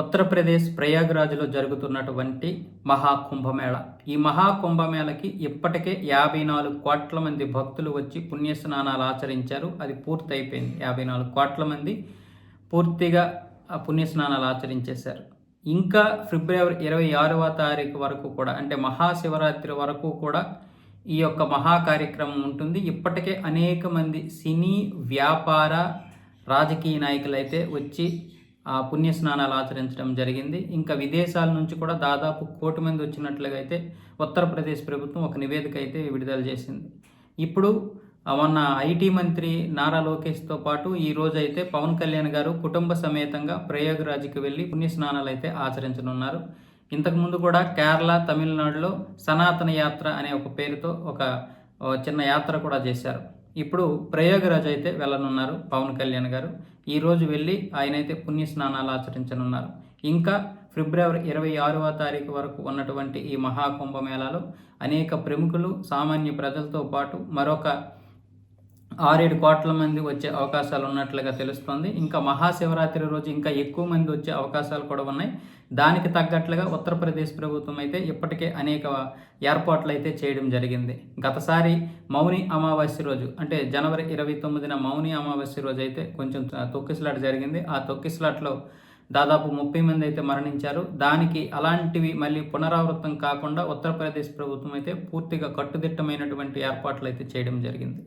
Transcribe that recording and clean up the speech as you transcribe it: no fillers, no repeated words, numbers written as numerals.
ఉత్తరప్రదేశ్ ప్రయాగ్రాజ్లో జరుగుతున్నటువంటి మహాకుంభమేళ. ఈ మహాకుంభమేళకి ఇప్పటికే 54 కోట్ల మంది భక్తులు వచ్చి పుణ్యస్నానాలు ఆచరించారు. అది పూర్తయిపోయింది. 54 కోట్ల మంది పూర్తిగా పుణ్యస్నానాలు ఆచరించేశారు. ఇంకా ఫిబ్రవరి 26వ తారీఖు వరకు కూడా, అంటే మహాశివరాత్రి వరకు కూడా ఈ యొక్క మహా కార్యక్రమం ఉంటుంది. ఇప్పటికే అనేక మంది సినీ, వ్యాపార, రాజకీయ నాయకులైతే వచ్చి ఆ పుణ్యస్నానాలు ఆచరించడం జరిగింది. ఇంకా విదేశాల నుంచి కూడా దాదాపు 1 కోటి మంది వచ్చినట్లుగా అయితే ఉత్తరప్రదేశ్ ప్రభుత్వం ఒక నివేదిక అయితే విడుదల చేసింది. ఇప్పుడు మొన్న ఐటీ మంత్రి నారా లోకేష్తో పాటు ఈ రోజు అయితే పవన్ కళ్యాణ్ గారు కుటుంబ సమేతంగా ప్రయాగ్రాజ్కి వెళ్ళి పుణ్యస్నానాలు అయితే ఆచరించనున్నారు. ఇంతకుముందు కూడా కేరళ, తమిళనాడులో సనాతన యాత్ర అనే ఒక పేరుతో ఒక చిన్న యాత్ర కూడా చేశారు. ఇప్పుడు ప్రయాగరాజ్ అయితే వెళ్ళనున్నారు పవన్ కళ్యాణ్ గారు. ఈరోజు వెళ్ళి ఆయనైతే పుణ్యస్నానాలు ఆచరించనున్నారు. ఇంకా ఫిబ్రవరి 26వ తారీఖు వరకు ఉన్నటువంటి ఈ మహాకుంభమేళాలో అనేక ప్రముఖులు, సామాన్య ప్రజలతో పాటు మరొక 6-7 కోట్ల మంది వచ్చే అవకాశాలు ఉన్నట్లుగా తెలుస్తోంది. ఇంకా మహాశివరాత్రి రోజు ఇంకా ఎక్కువ మంది వచ్చే అవకాశాలు కూడా ఉన్నాయి. దానికి తగ్గట్లుగా ఉత్తరప్రదేశ్ ప్రభుత్వం అయితే ఇప్పటికే అనేక ఏర్పాట్లు అయితే చేయడం జరిగింది. గతసారి మౌని అమావాస్య రోజు, అంటే జనవరి 29న మౌని అమావాస్య రోజు అయితే కొంచెం తొక్కిసలాట జరిగింది. ఆ తొక్కిసలాటలో దాదాపు 30 మంది అయితే మరణించారు. దానికి అలాంటివి మళ్ళీ పునరావృతం కాకుండా ఉత్తరప్రదేశ్ ప్రభుత్వం అయితే పూర్తిగా కట్టుదిట్టమైనటువంటి ఏర్పాట్లు అయితే చేయడం జరిగింది.